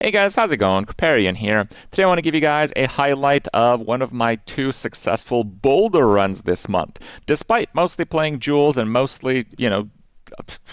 Hey guys, how's it going? Kripparrian here. Today I want to give you guys a highlight of one of my two successful Boulder runs this month. Despite mostly playing Jules and mostly,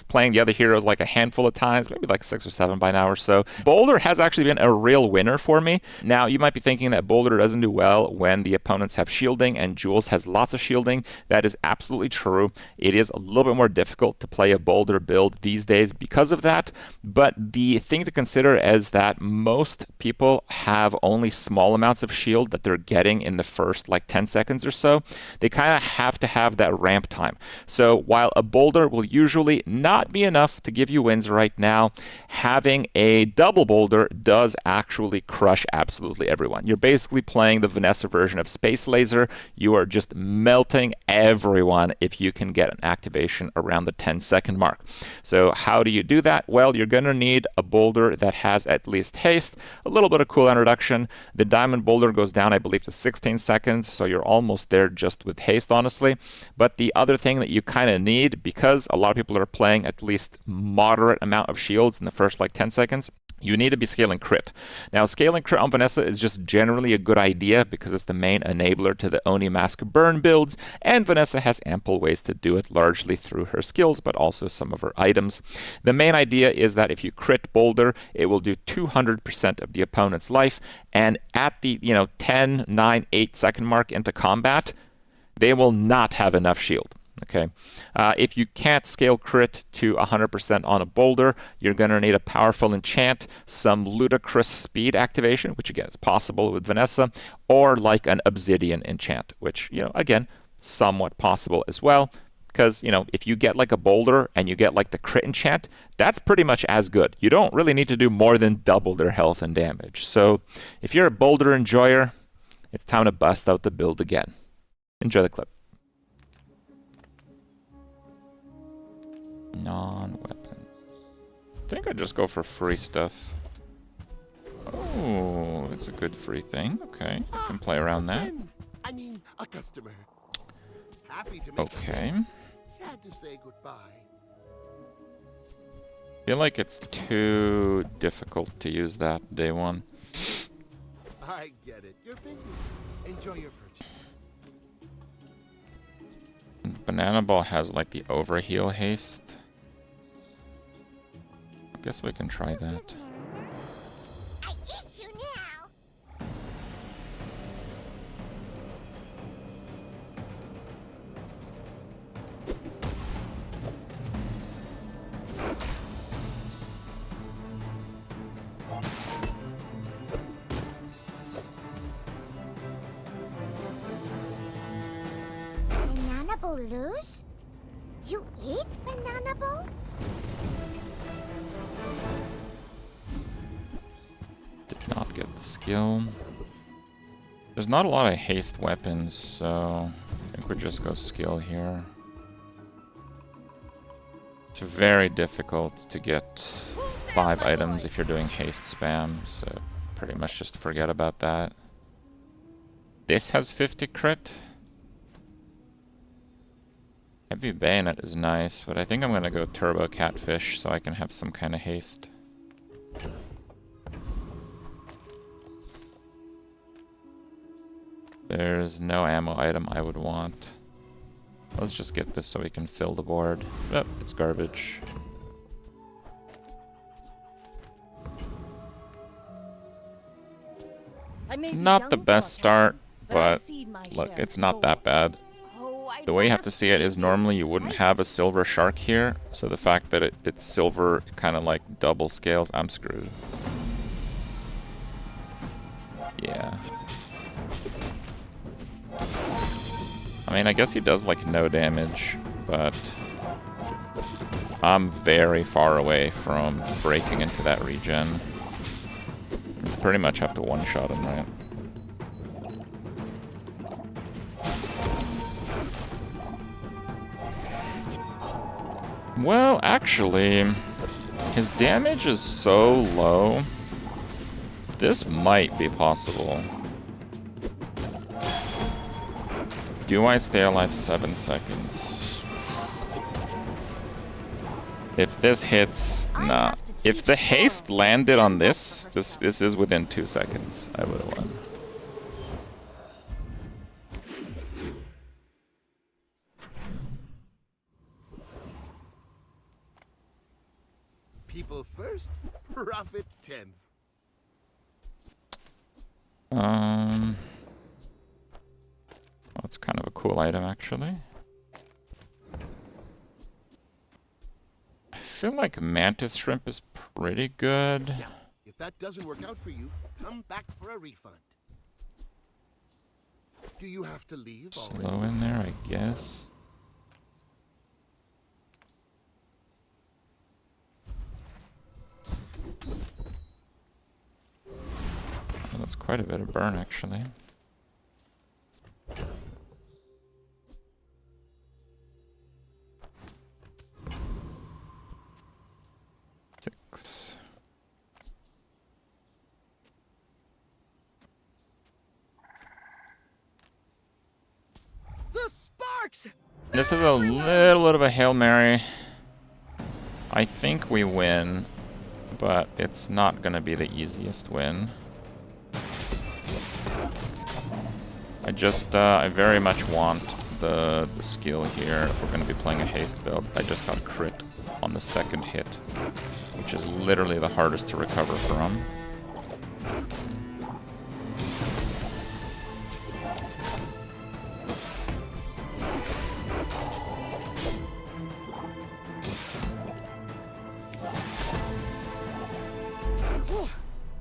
playing the other heroes like a handful of times, maybe like 6 or 7 by now or so, Boulder has actually been a real winner for me. Now, you might be thinking that Boulder doesn't do well when the opponents have shielding and Jules has lots of shielding. That is absolutely true. It is a little bit more difficult to play a Boulder build these days because of that, but the thing to consider is that most people have only small amounts of shield that they're getting in the first like 10 seconds or so. They kind of have to have that ramp time. So while a Boulder will usually not be enough to give you wins right now, having a double Boulder does actually crush absolutely everyone. You're basically playing the Vanessa version of Space Laser. You are just melting everyone if you can get an activation around the 10-second mark. So how do you do that? Well, you're going to need a Boulder that has at least haste, a little bit of cooldown reduction. The Diamond Boulder goes down, I believe, to 16 seconds, so you're almost there just with haste, honestly. But the other thing that you kind of need, because a lot of people are playing at least moderate amount of shields in the first like 10 seconds, you need to be scaling crit. Now, scaling crit on Vanessa is just generally a good idea because it's the main enabler to the Oni Mask burn builds, and Vanessa has ample ways to do it, largely through her skills, but also some of her items. The main idea is that if you crit Boulder, it will do 200% of the opponent's life, and at the 10, 9, 8 second mark into combat, they will not have enough shield. Okay, if you can't scale crit to 100% on a Boulder, you're going to need a powerful enchant, some ludicrous speed activation, which again is possible with Vanessa, or like an obsidian enchant, which, again, somewhat possible as well. Because, if you get like a Boulder and you get like the crit enchant, that's pretty much as good. You don't really need to do more than double their health and damage. So if you're a Boulder enjoyer, it's time to bust out the build again. Enjoy the clip. Non-weapon. I think I'd just go for free stuff. Oh, it's a good free thing. Okay, I can play around that. I mean, a customer. Happy to make Okay. Sad to say goodbye. I feel like it's too difficult to use that day one. I get it. You're busy. Enjoy your purchase. Banana Ball has like the overheal haste. I guess we can try that. I eat you now. Banana bowl lose? You eat banana bowl? Did not get the skill. There's not a lot of haste weapons, so I think we just go skill here. It's very difficult to get 5 items if you're doing haste spam, so pretty much just forget about that. This has 50 crit. Heavy Bayonet is nice, but I think I'm gonna go Turbo Catfish so I can have some kind of haste. There's no ammo item I would want. Let's just get this so we can fill the board. Oh, it's garbage. Not the best start, but look, it's not that bad. The way you have to see it is normally you wouldn't have a silver shark here, so the fact that it's silver kind of like double scales, I'm screwed. Yeah. I mean, I guess he does like no damage, but I'm very far away from breaking into that regen. You pretty much have to one-shot him, right? Well, actually, his damage is so low. This might be possible. Do I stay alive 7 seconds? If this hits, nah. If the haste landed on this is within 2 seconds. I would have won. People first, profit 10th. That's kind of a cool item, actually. I feel like mantis shrimp is pretty good. Yeah. If that doesn't work out for you, come back for a refund. Do you have to leave already? Slow in there, I guess. Well, that's quite a bit of burn, actually. Six. The sparks! This is a little bit of a Hail Mary. I think we win, but it's not going to be the easiest win. I very much want the skill here if we're going to be playing a haste build. I just got crit on the second hit, which is literally the hardest to recover from.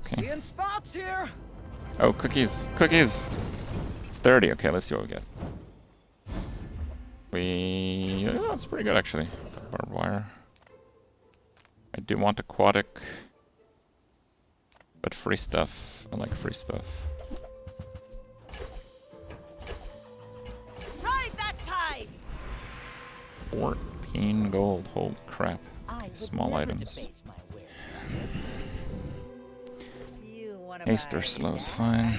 Seeing spots here. Oh, cookies! Cookies! It's 30. Okay, let's see what we get. Oh, it's pretty good, actually. Barbed wire. I do want aquatic. But free stuff. I like free stuff. Ride that tide. 14 gold. Holy crap. Small items. Haste or slow is fine.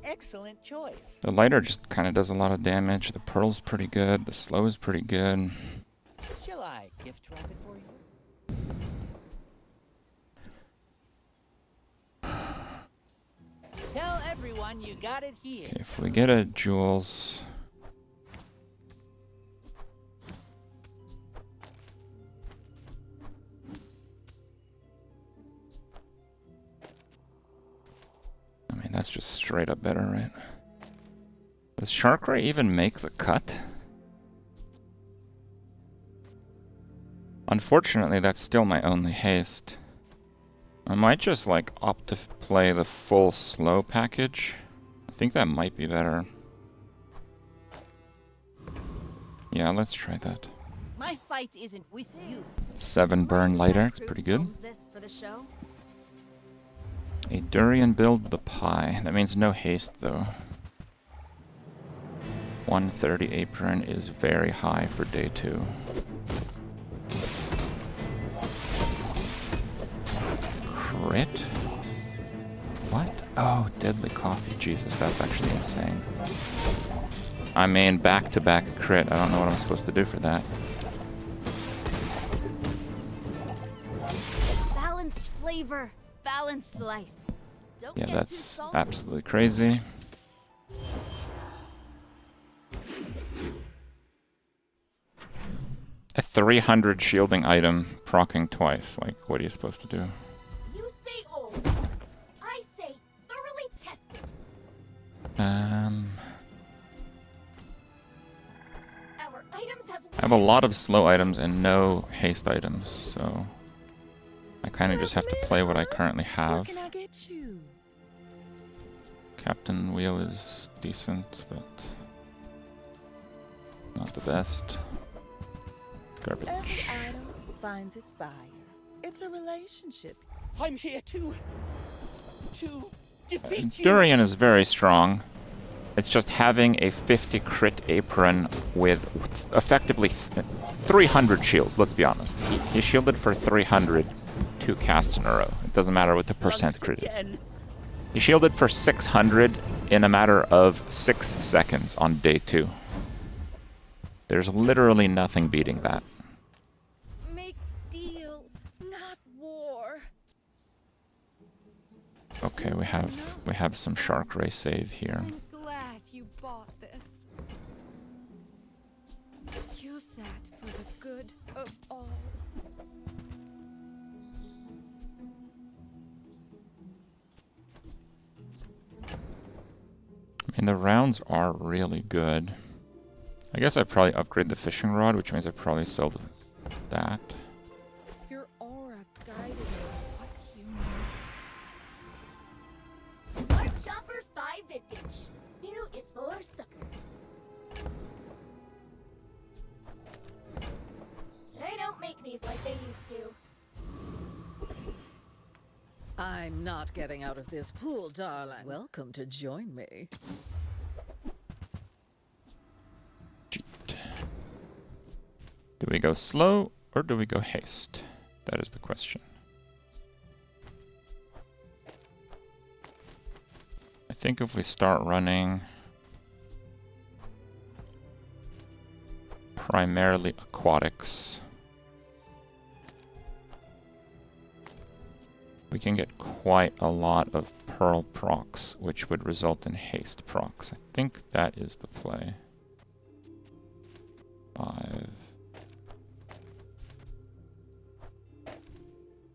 Excellent choice. The lighter just kind of does a lot of damage. The pearl's pretty good. The slow is pretty good. Shall I gift wrap it for you? Tell everyone you got it here. Okay, if we get a jewels... I mean, that's just straight up better, right? Does Shark Ray even make the cut? Unfortunately, that's still my only haste. I might just, like, opt to play the full slow package. I think that might be better. Yeah, let's try that. My fight isn't with you. 7 burn lighter, it's pretty good. A durian build with a pie. That means no haste, though. 130 apron is very high for day 2. Crit? What? Oh, deadly coffee. Jesus, that's actually insane. I mean, back-to-back crit. I don't know what I'm supposed to do for that. Balanced flavor, balanced life. Don't Yeah, get that's too salty. absolutely crazy. A 300 shielding item proccing twice. Like, what are you supposed to do? You say old. I say thoroughly tested. Our items have I have a lot of slow items and no haste items, so I kind of just have to play what I currently What have. can I get you? Captain Wheel is decent, but not the best. Every Garbage. item finds its buyer. It's a relationship. I'm here to defeat you. Durian is very strong. It's just having a 50 crit apron with effectively 300 shield, let's be honest. He shielded for 300 2 casts in a row. It doesn't matter what the percent crit is. Again. He shielded for 600 in a matter of 6 seconds on day 2. There's literally nothing beating that. Make deals, not more. Okay, we have some shark ray save here. I'm glad you bought this. Use that for the good of all. I mean, the rounds are really good. I guess I'd probably upgrade the fishing rod, which means I'd probably sell that. Your aura guided me what you knew. What shoppers buy vintage? New is for suckers. They don't make these like they used to. I'm not getting out of this pool, darling. Welcome to join me. Cheat. Do we go slow or do we go haste? That is the question. I think if we start running primarily aquatics, we can get quite a lot of pearl procs, which would result in haste procs. I think that is the play. 5.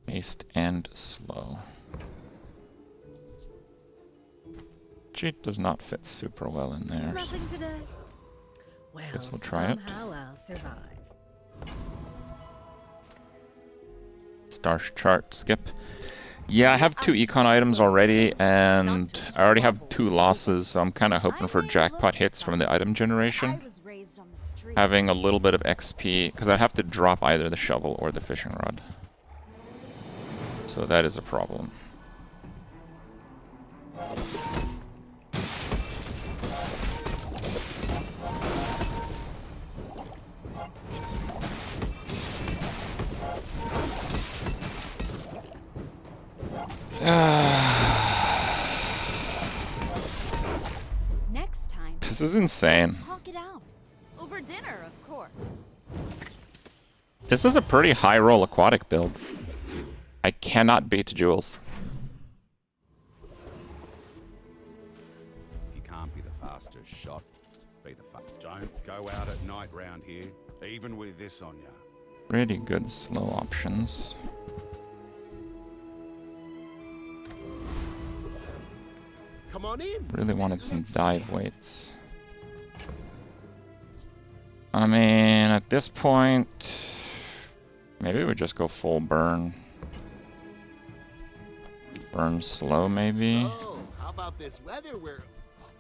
Haste and slow. Cheat does not fit super well in there. Nothing today. Well, Guess we'll try it. somehow I'll survive. Star chart skip. Yeah, I have 2 econ items already, and I already have 2 losses, so I'm kind of hoping for jackpot hits from the item I generation. was raised on the streets. Having a little bit of XP, because I'd have to drop either the shovel or the fishing rod. So that is a problem. Next time, This is insane. let's talk it out. Over dinner, of course. This is a pretty high roll aquatic build. I cannot beat Jules. You can't be the fastest shot. Be the Don't go out at night round here, even with this on ya. Pretty good slow options. Come on in. Really wanted some dive weights. I mean, at this point, maybe we just go full burn. Burn slow, maybe. Oh, how about this weather where...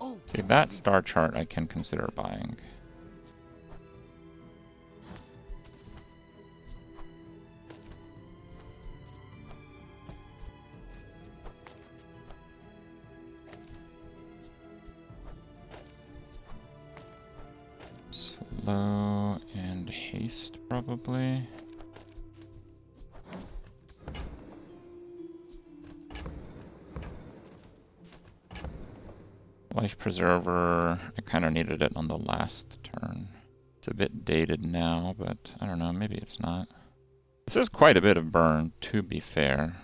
Oh, See, that star chart I can consider buying. Slow and haste, probably. Life Preserver, I kind of needed it on the last turn. It's a bit dated now, but I don't know, maybe it's not. This is quite a bit of burn, to be fair.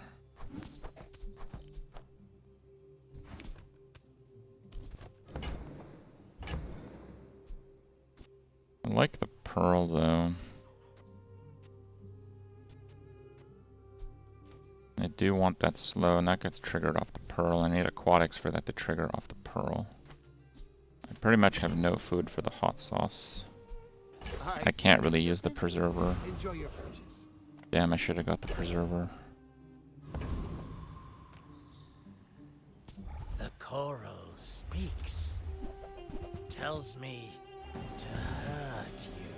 I like the pearl, though. I do want that slow, and that gets triggered off the pearl. I need aquatics for that to trigger off the pearl. I pretty much have no food for the hot sauce. hi. I can't really use the preserver. Enjoy your purchase. Damn, I should have got the preserver. The coral speaks. Tells me to hurt you.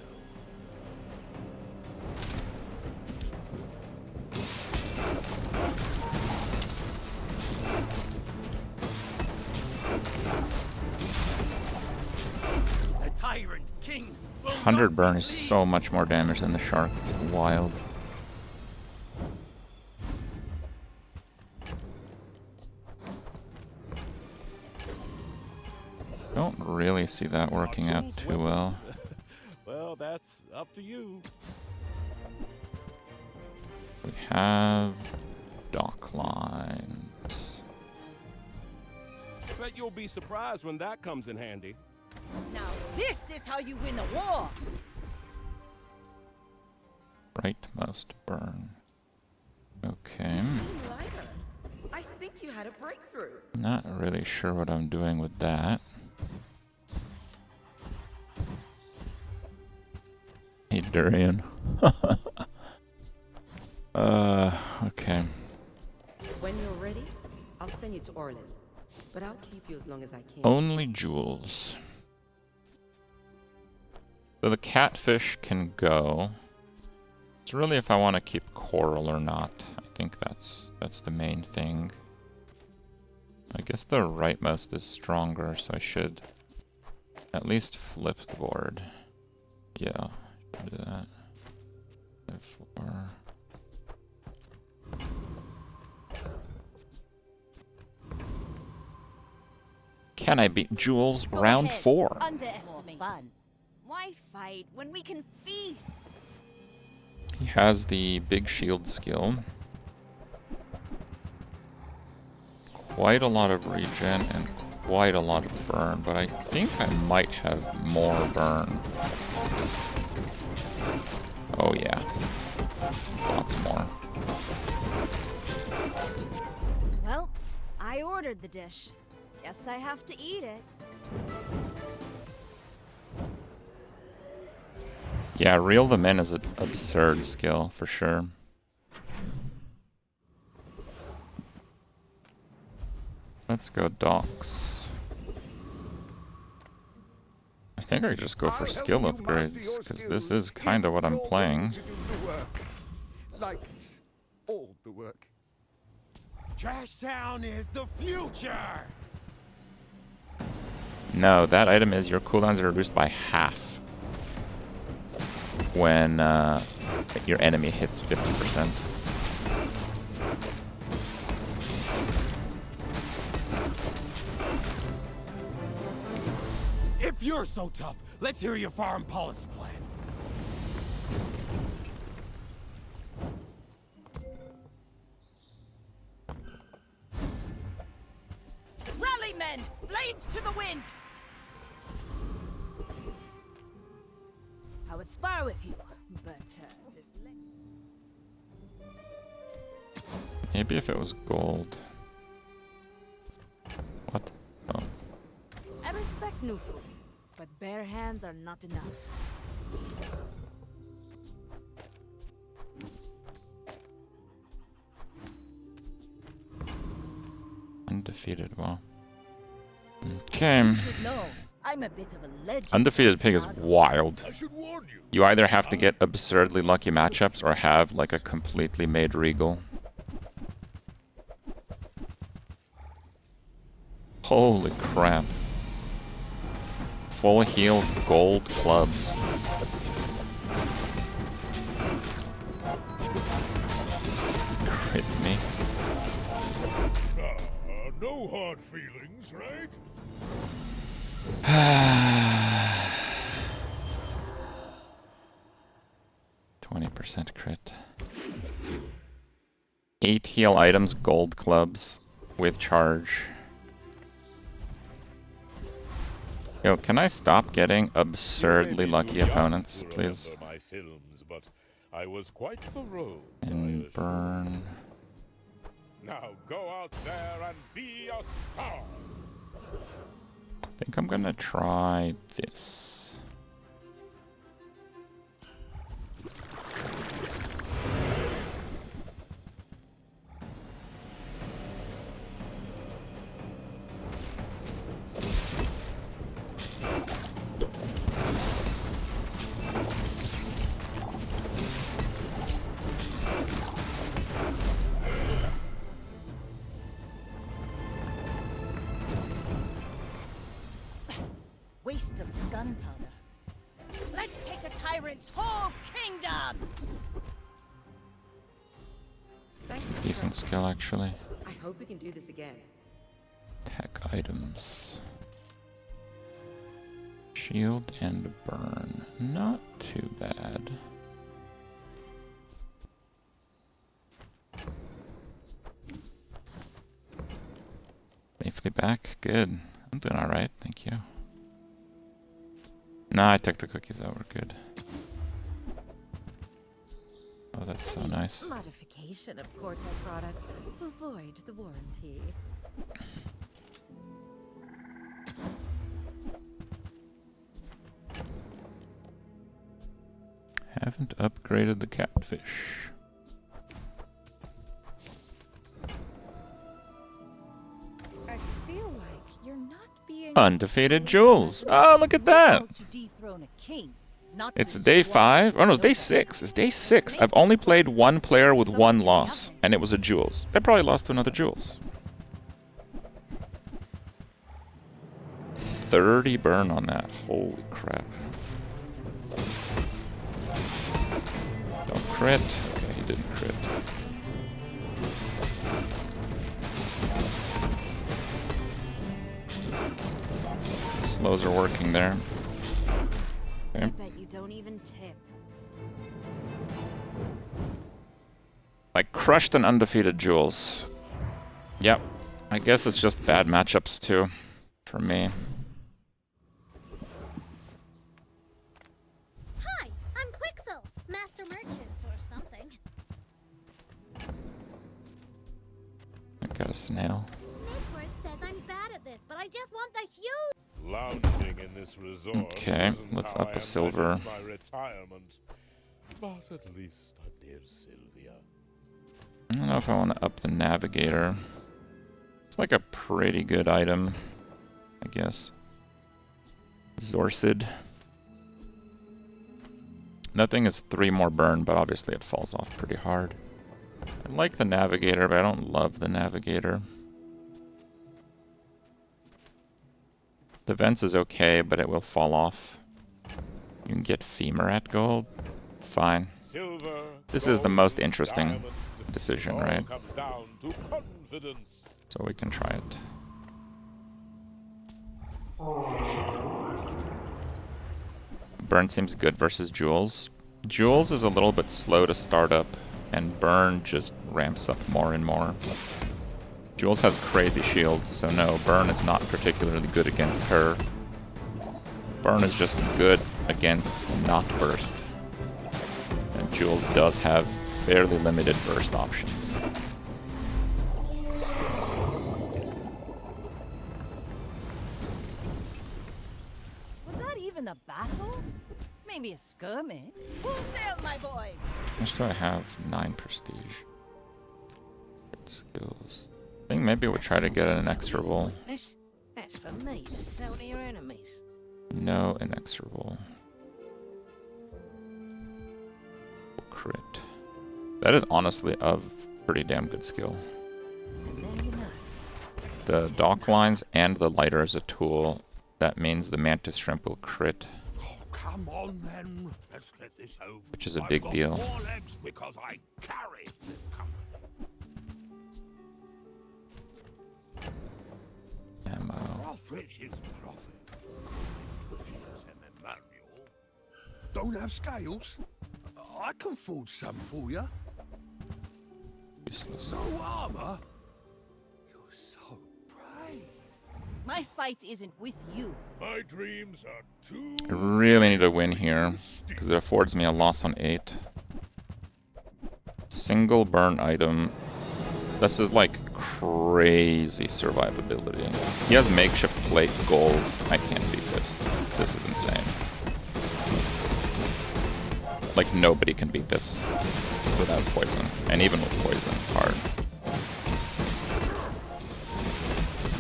The tyrant king will 100 not burn be is so pleased. much more damage than the shark. It's wild. Don't really see that working out too well. Well, that's up to you. We have dock lines. Bet you'll be surprised when that comes in handy. Now this is how you win a war. Rightmost burn. Okay. Lighter. I think you had a breakthrough. Not really sure what I'm doing with that. Hey, Durian. Okay. When you're ready, I'll send you to Orlin. But I'll keep you as long as I can. Only jewels. So the catfish can go. It's really if I want to keep coral or not. I think that's the main thing. I guess the rightmost is stronger, so I should at least flip the board. Yeah, do that. Therefore, can I beat Jules Go round ahead. 4? Underestimate. Fun. Why fight when we can feast? He has the big shield skill. Quite a lot of regen and quite a lot of burn, but I think I might have more burn. Oh yeah. Lots more. Well, I ordered the dish. Guess I have to eat it. Yeah, reel them in is an absurd skill, for sure. Let's go docks. I think I just go for skill upgrades, because this is kind of what I'm playing. Like, all the work. Trash Town is the future! No, that item is your cooldowns are reduced by half when your enemy hits 50%. If you're so tough, let's hear your foreign policy plan. Rally, men! Blades to the wind! I would spar with you, but this Maybe if it was gold. What? Oh. I respect new food, but bare hands are not enough. Undefeated, well. Okay. you should know. I'm a bit of a legend. Undefeated pig is wild. I should warn you. You either have to get absurdly lucky matchups or have like a completely made regal. Holy crap. Full heal gold clubs. Crit me. No hard feelings, right? 20% crit. 8 heal items, gold clubs with charge. Yo, can I stop getting absurdly lucky opponents, please? My films, but I was quite thorough. And burn. Now go out there and be a star. I think I'm gonna try this. Waste of gunpowder. Let's take the tyrant's whole kingdom! Thanks for Decent trusting. skill, actually. I hope we can do this again. Tech items. Shield and burn. Not too bad. safely back. Good. I'm doing alright, thank you. Nah, I took the cookies out, we're good. Oh, that's so nice. Modification of Cortec products. Avoid the warranty. Haven't upgraded the catfish. I feel like you're not being. Undefeated Jules. Oh, look at that. Out to dethrone a king, not It's to day squash 5. Oh no, it's day Joker. 6. It's day 6. I've only played one player with one loss, and it was a Jules. I probably lost to another Jules. 30 burn on that. Holy crap. Don't crit. Okay, he didn't crit. Slows are working there. I Okay. bet you don't even tip. I crushed an undefeated Jules. Yep. I guess it's just bad matchups too, for me. Hi, I'm Quixel, Master Merchant or something. I got a snail. Nisworth says I'm bad at this, but I just want the huge. Lounging in this resort. Okay, isn't let's how up I a silver. imagined my retirement. But at least a dear Sylvia. I don't know if I want to up the navigator. It's like a pretty good item, I guess. Zorcid. That thing is 3 more burn, but obviously it falls off pretty hard. I like the navigator, but I don't love the navigator. The vents is okay, but it will fall off. You can get femur at gold. Fine. Silver, This is the gold, most interesting diamond, decision, all right? comes down to confidence. So we can try it. Burn seems good versus Jules. Jules is a little bit slow to start up, and Burn just ramps up more and more. Jules has crazy shields, so no, Burn is not particularly good against her. Burn is just good against not burst. And Jules does have fairly limited burst options. Was that even a battle? Maybe a skirmish. Full sail, my boys! How much do I have? 9 prestige. Good skills. I think maybe we'll try to get an inexorable. That's for me to sell to your enemies. No inexorable. Crit. That is honestly a pretty damn good skill. And then you know. The dock lines and the lighter as a tool. That means the mantis shrimp will crit, Oh, come on then. Let's get this over. which is a I've big got deal. 4 legs because I carry this company. Ammo. Profit is profit. GSM manual. Don't have scales? I can forge some for you. Useless. No armor? You're so brave. My fight isn't with you. My dreams are too. I really need to win here, because it affords me a loss on 8. Single burn item. This is like crazy survivability. He has makeshift plate gold. I can't beat this. This is insane. Like nobody can beat this without poison. And even with poison, it's hard.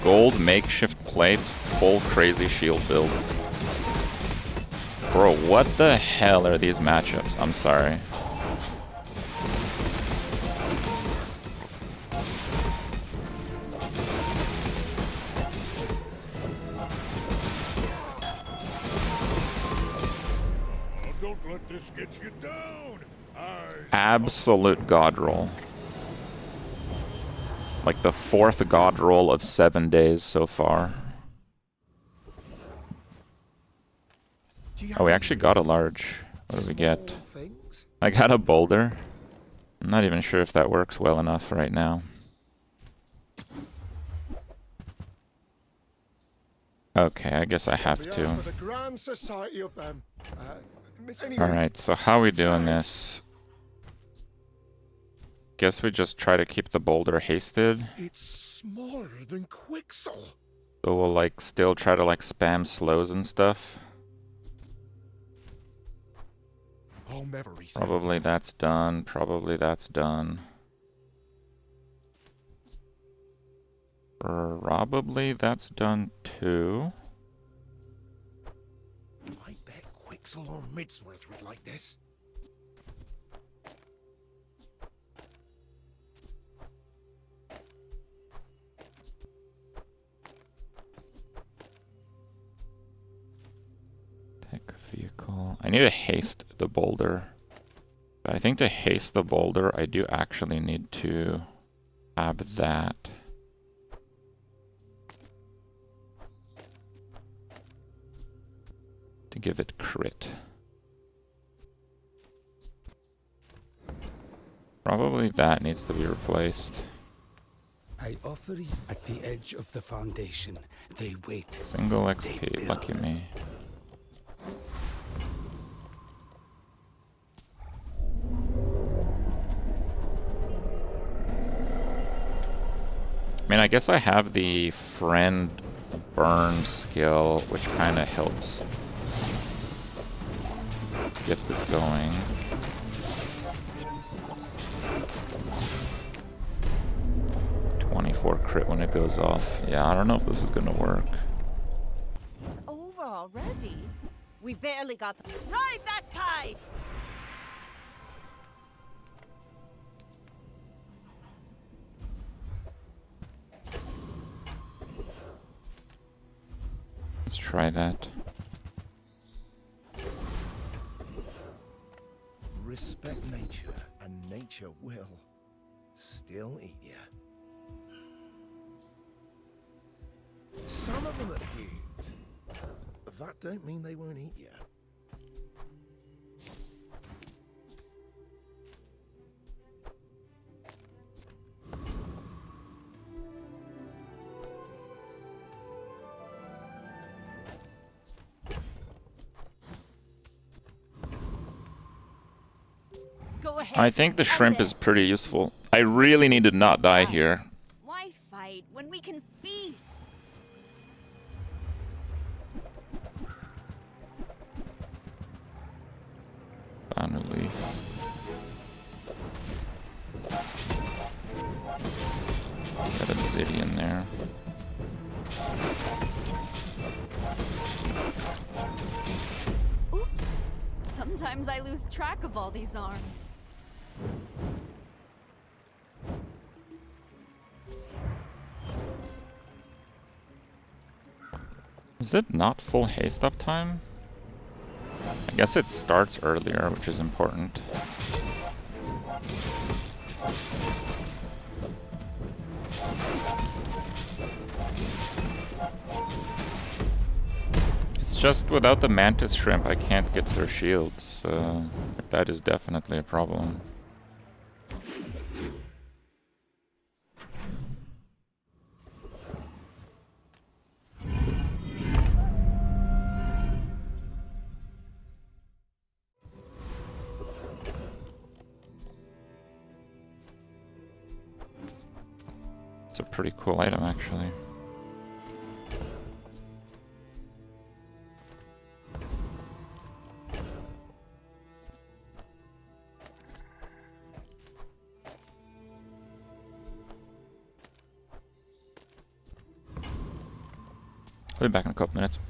Gold makeshift plate, full crazy shield build. Bro, what the hell are these matchups? I'm sorry. Oh, don't let this get you down. Absolute god roll. Like the 4th god roll of 7 days so far. Oh, we actually got a large. What did we get? Things? I got a boulder. I'm not even sure if that works well enough right now. Okay, I guess I have to. For the Grand Society of them. Anyway, Alright, so how are we doing this? Guess we just try to keep the boulder hasted. it's smaller than Quixel. So we'll like still try to like spam slows and stuff. I'll never reset Probably this. that's done. Probably that's done. Probably that's done too. I bet Quixel or Midsworth would like this. Tech vehicle. I need to haste the boulder. But I think to haste the boulder, I do actually need to have that. To give it crit. Probably that needs to be replaced. I offer you at the edge of the foundation. They wait. Single XP, lucky me. I mean, I guess I have the friend burn skill, which kind of helps get this going. .24 crit when it goes off. Yeah, I don't know if this is gonna work. It's over already. We barely got to ride that tide. Let's try that. Respect nature, and nature will still eat you. Some of them are cute. That don't mean they won't eat you. Go ahead. I think the try shrimp is this. pretty useful. I really need to not die here. Why fight when we can feast? Banner leaf. Got a Obsidian there. Oops. Sometimes I lose track of all these arms. Is it not full haste uptime? I guess it starts earlier, which is important. It's just without the mantis shrimp, I can't get their shields, so that is definitely a problem. It's a pretty cool item, actually. I'll be back in a couple minutes.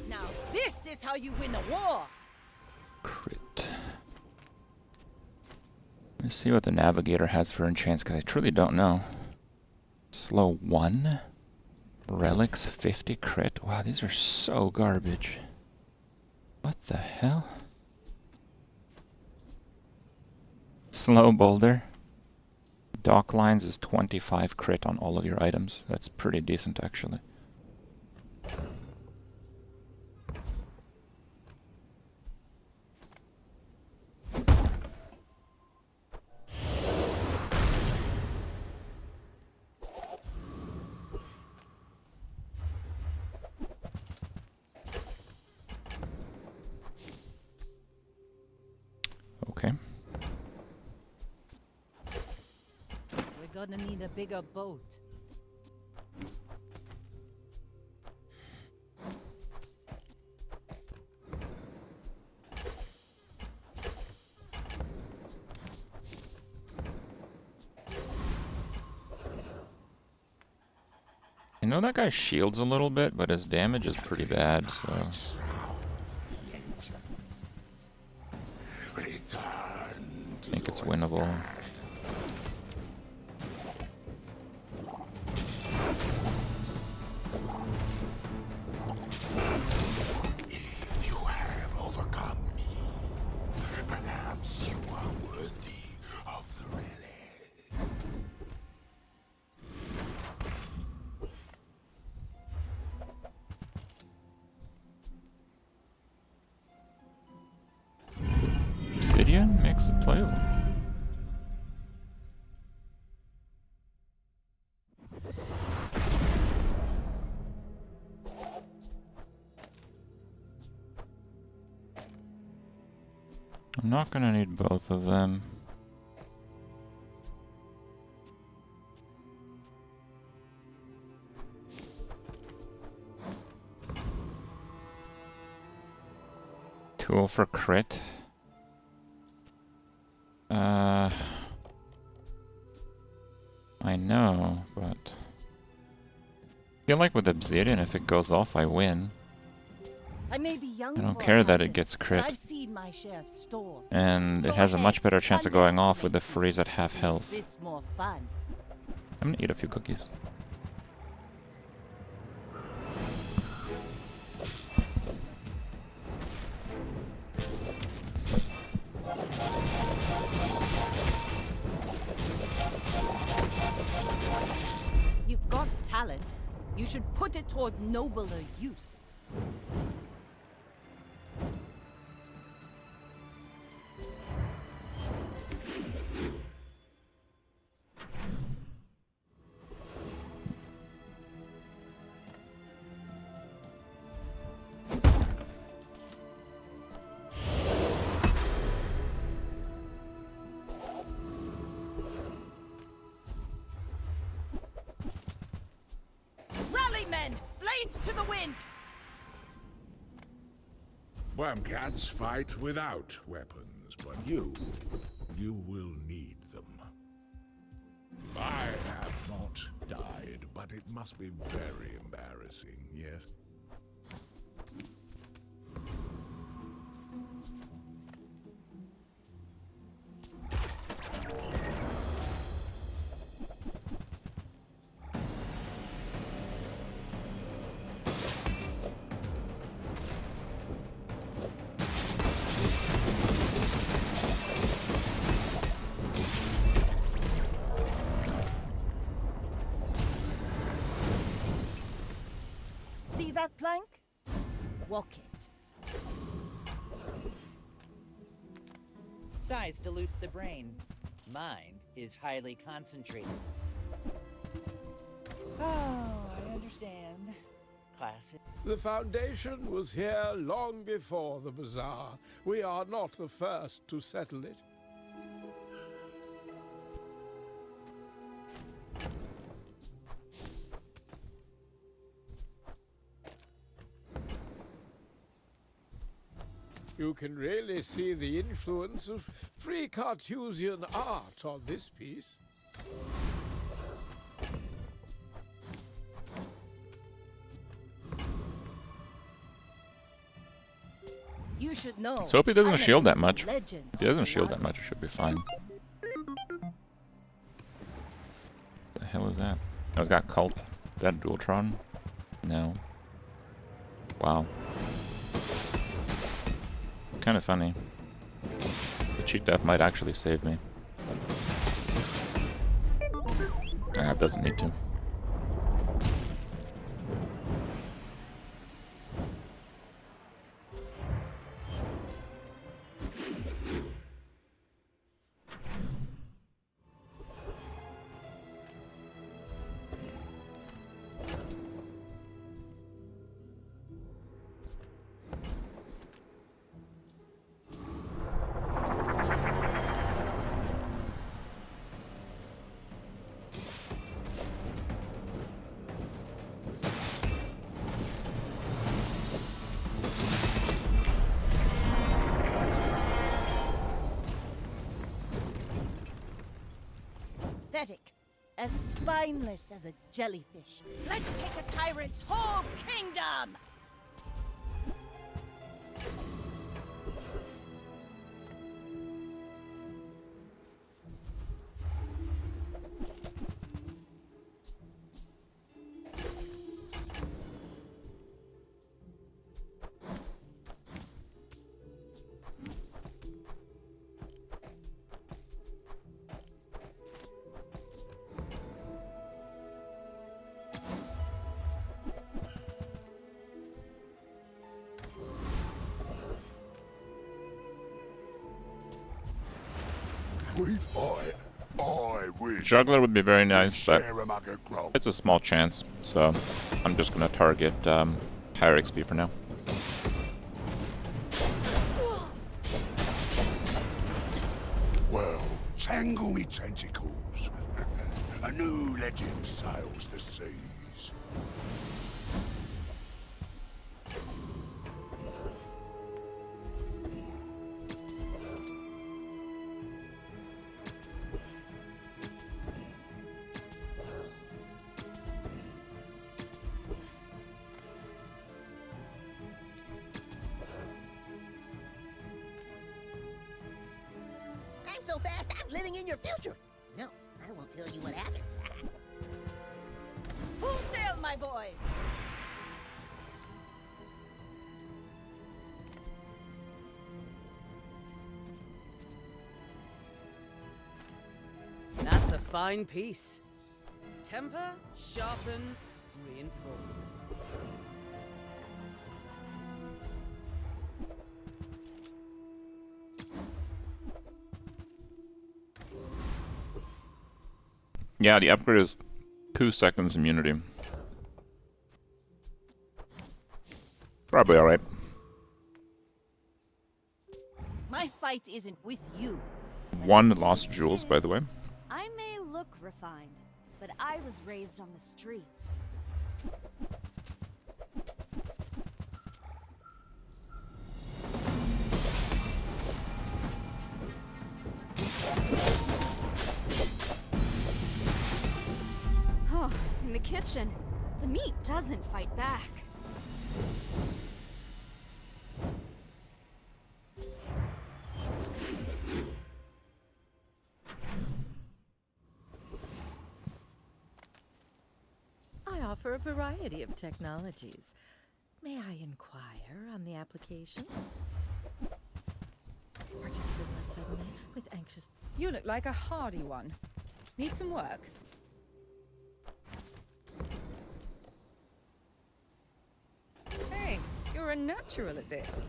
Now this is how you win a war. Crit. Let's see what the navigator has for enchants, because I truly don't know. Slow 1. Relics 50 crit. Wow, these are so garbage. What the hell? slow, Boulder. Dock lines is 25 crit on all of your items. That's pretty decent, actually. Okay. We're gonna need a bigger boat. I know that guy shields a little bit, but his damage is pretty bad, so... I think it's winnable. If you have overcome me, perhaps you are worthy of the relic. Obsidian makes it playable. I'm not gonna need both of them. Tool for crit. I know, but I feel like with Obsidian, if it goes off, I win. I may be young I don't for a care that it captain, gets but crit. I've seen my share of storms. And it Go has a much ahead, better chance of going off with the underestimate freeze at half Makes health. this more fun. I'm gonna eat a few cookies. You've got talent. You should put it toward nobler use. Rally, men! Blades to the wind! Wormcats fight without weapons, but you will need them. I have not died, but it must be very embarrassing, yes? See that plank? Walk it. Size dilutes the brain. Mind is highly concentrated. Oh, I understand. Classic. The Foundation was here long before the Bazaar. We are not the first to settle it. You can really see the influence of free Cartesian art on this piece. You should know. Let's hope he doesn't I'm a shield that much. legend If he doesn't of shield the that much, it should be fine. The hell is that? Oh, it's got Cult. Is that Dualtron? No. Wow. Kind of funny. The cheat death might actually save me. It doesn't need to. Pathetic. As spineless as a jellyfish. Let's take a tyrant's whole kingdom! Juggler would be very nice, but it's a small chance, so I'm just gonna target higher XP for now. Well, tangle me tentacles. A new legend sails the seas. I'm so fast, I'm living in your future. No, I won't tell you what happens. Full sail, my boys! That's a fine piece. Temper, sharpen, reinforce. Yeah, the upgrade is 2 seconds immunity. Probably alright. My fight isn't with you. 1 lost jewels, by the way. I may look refined, but I was raised on the streets. Oh, in the kitchen. The meat doesn't fight back. I offer a variety of technologies. May I inquire on the application? Participant left suddenly with anxious... You look like a hardy one. Need some work? Hey, you're a natural at this.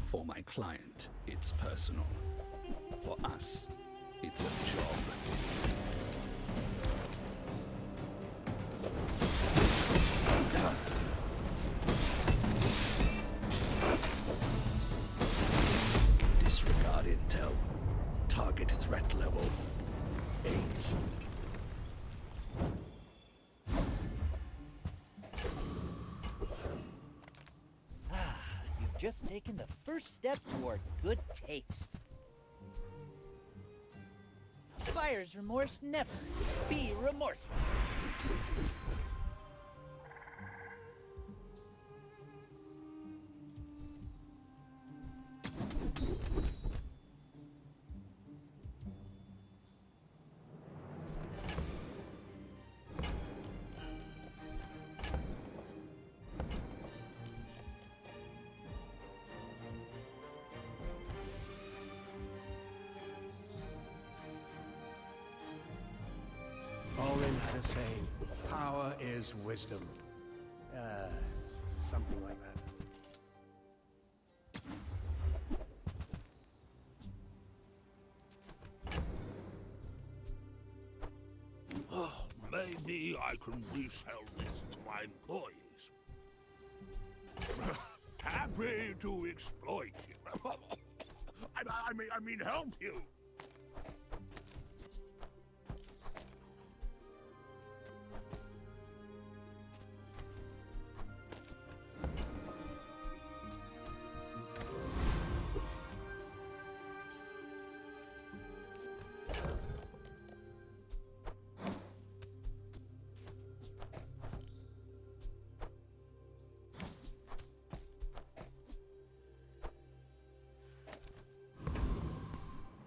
For my client, it's personal. For us, it's a job. Disregard intel. Target threat level 8. You've just taken the first step toward good taste. Buyer's remorse never. Be remorseless. saying. Power is wisdom. Something like that. Oh, maybe I can resell this to my employees. Happy to exploit you. I mean help you.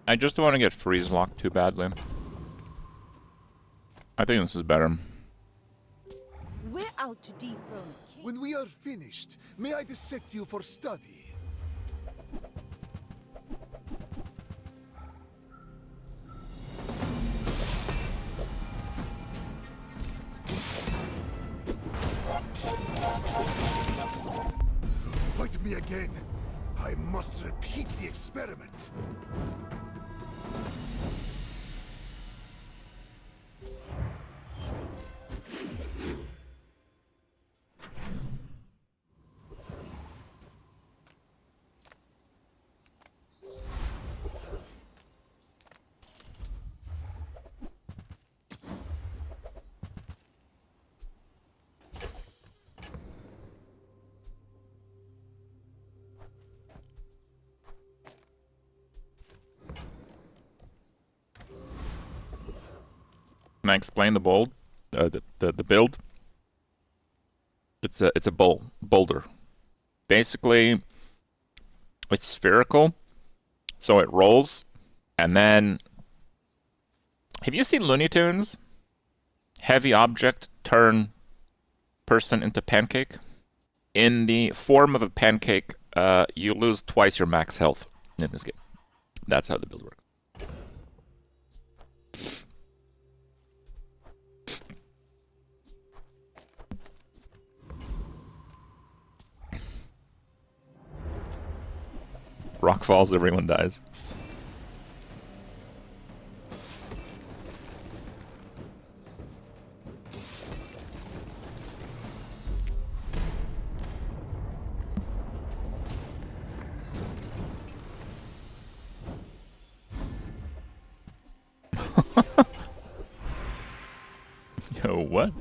I just don't want to get freeze locked too badly. I think this is better. We're out to dethrone a king. When we are finished, may I dissect you for study? Fight me again. I must repeat the experiment. Can I explain the bold, the build? It's a boulder. Basically, it's spherical, so it rolls, and then have you seen Looney Tunes? Heavy object turn person into pancake. In the form of a pancake, you lose twice your max health in this game. That's how the build works. Rock falls, everyone dies. Yo, what?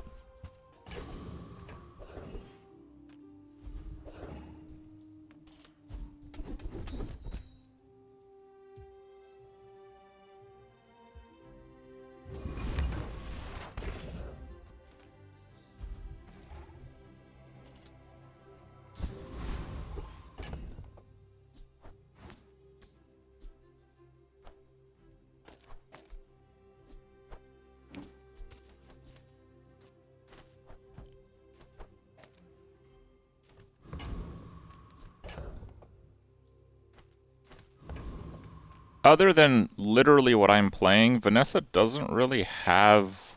Other than literally what I'm playing, Vanessa doesn't really have,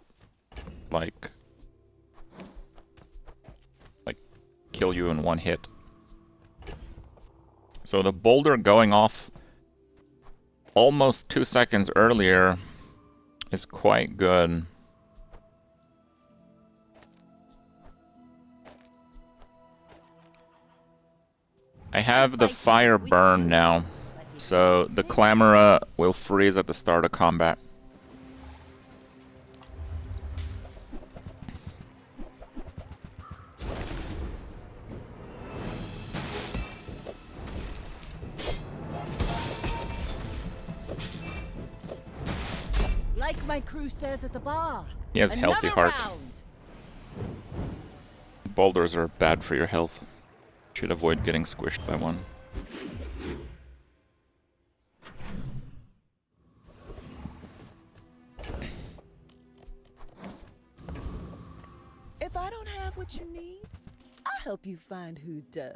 like kill you in one hit. So the boulder going off almost 2 seconds earlier is quite good. I have the fire burn now. So the Clamora will freeze at the start of combat. Like my crew says at the bar. He has healthy heart. Boulders are bad for your health. Should avoid getting squished by one. If I don't have what you need, I'll help you find who does.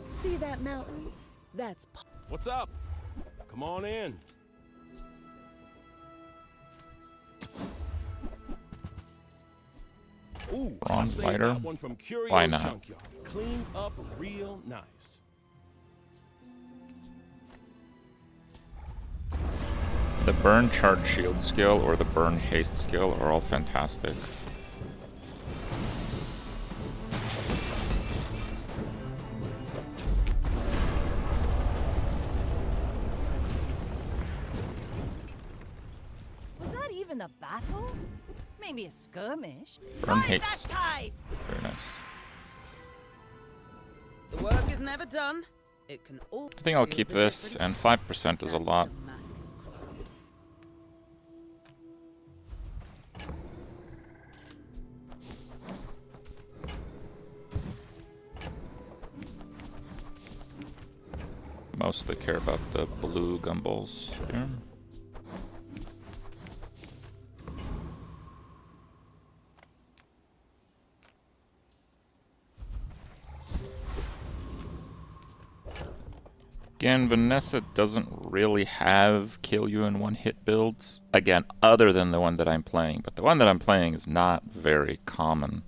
See that mountain? That's... What's up? Come on in. Ooh, I Bronze saved lighter? that one from Curio's Why not? junkyard. Cleaned up real nice. The burn charge shield skill or the burn haste skill are all fantastic. Was that even a battle? Maybe a skirmish. Burn Ride that haste. tide! Very nice. The work is never done. It can all. I think I'll keep this, and 5% is a lot. Mostly care about the blue gumballs here. Again, Vanessa doesn't really have kill you in one hit builds. Again, other than the one that I'm playing, but the one that I'm playing is not very common.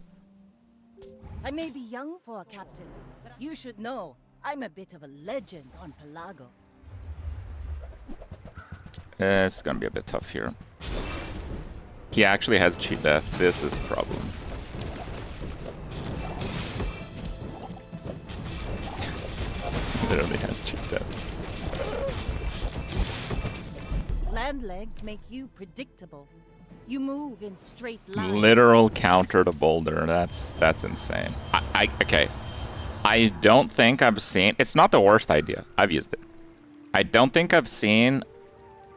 I may be young for a captain, but you should know I'm a bit of a legend on Pelago. It's gonna be a bit tough here. He actually has cheat death. This is a problem. Literally has cheat death. Land legs make you predictable. You move in straight lines. Literal counter to Boulder. That's insane. Okay. I don't think I've seen. It's not the worst idea. I've used it. I don't think I've seen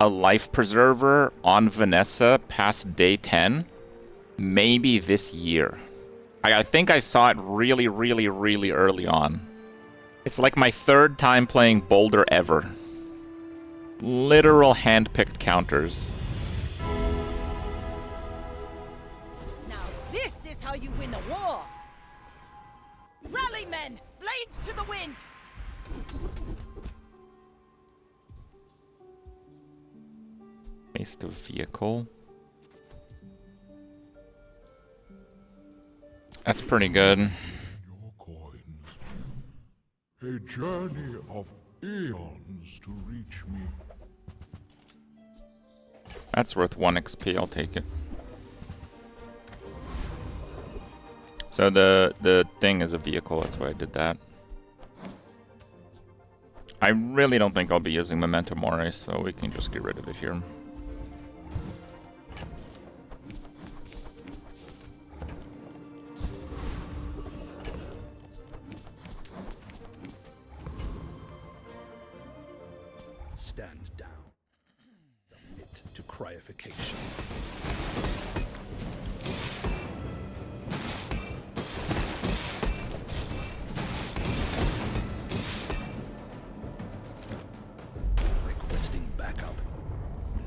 a life preserver on Vanessa past day 10. Maybe this year. I think I saw it really, really, really early on. It's like my third time playing Boulder ever. Literal hand-picked counters. Now this is how you win a war. Rally, men! Blades to the wind! Haste of vehicle. That's pretty good. A journey of eons to reach me. That's worth 1 XP, I'll take it. So the thing is a vehicle, that's why I did that. I really don't think I'll be using Memento Mori, so we can just get rid of it here. Stand down. Submit to cryification. Requesting backup.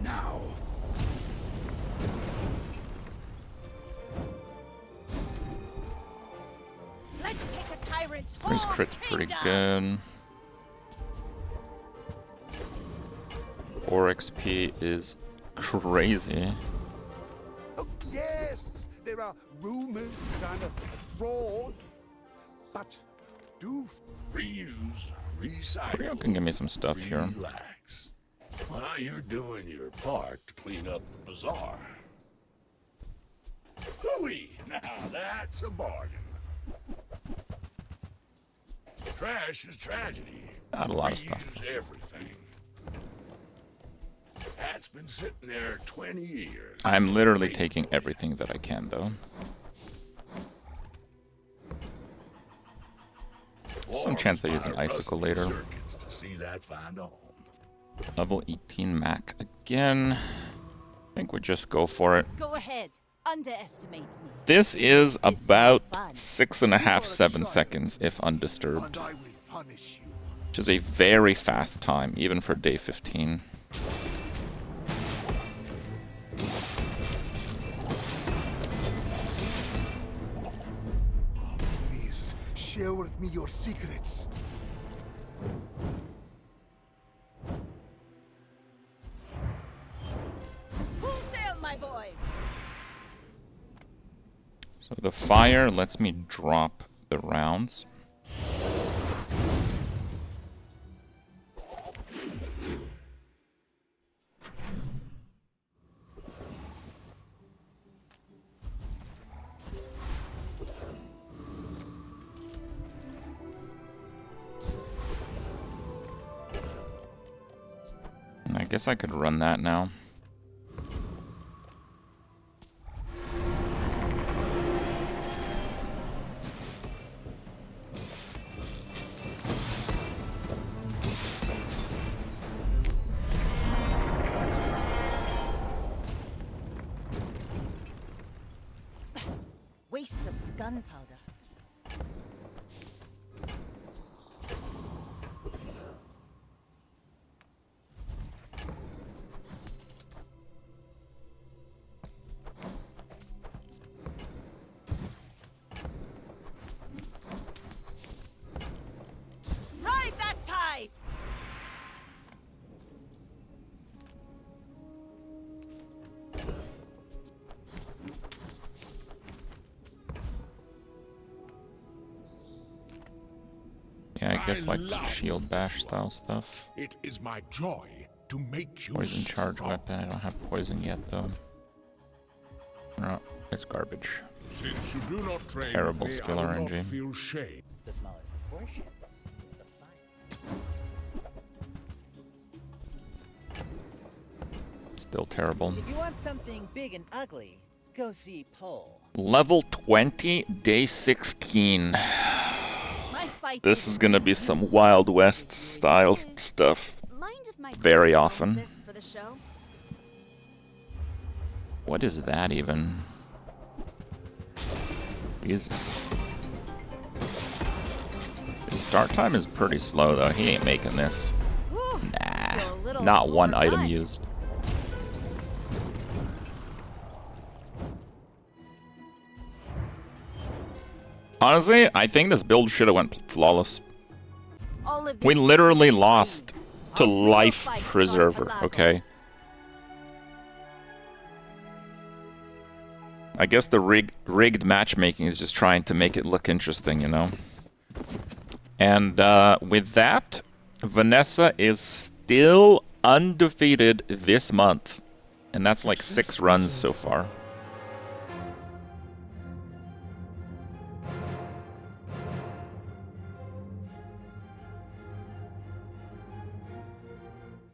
Now. Let's take a tyrant's His whole crit's pretty kingdom. good. 4 XP is crazy. Oh, yes, there are rumors that I'm a fraud. But do reuse, recycle. Kripp can give me some stuff here. Relax. Well, you're doing your part to clean up the bazaar. Hooey! Now that's a bargain. Trash is tragedy. Not a lot of stuff. Reuse everything. That's been sitting there 20 years. I'm literally taking everything that I can, though. Some chance I use an icicle later. To see that find a home. Level 18 Mac again. I think we just go for it. Go ahead. Underestimate me. This is about 6.5, 7 seconds if undisturbed. Which is a very fast time, even for day 15. please share with me your secrets. Full sail, my boys! So the fire lets me drop the rounds. I guess I could run that now. Waste of gunpowder. Ride that tide! Yeah, I guess like shield bash style stuff. It is my joy to make you Poison charge strong. weapon. I don't have poison yet though. No, it's garbage. Since you do not train Terrible with me, skill I will not RNG. feel shame. The smaller proportions, the fine. Still terrible. If you want something big and ugly, go see Pole. Level 20, day 16. This is gonna be some Wild West style stuff very often. For the show? What is that even? Jesus. His start time is pretty slow though. He ain't making this. Nah, not one item used. Honestly, I think this build should have went flawless. We literally lost to Life Preserver, okay? I guess the rigged matchmaking is just trying to make it look interesting, you know? And with that, Vanessa is still undefeated this month. And that's like 6 runs so far.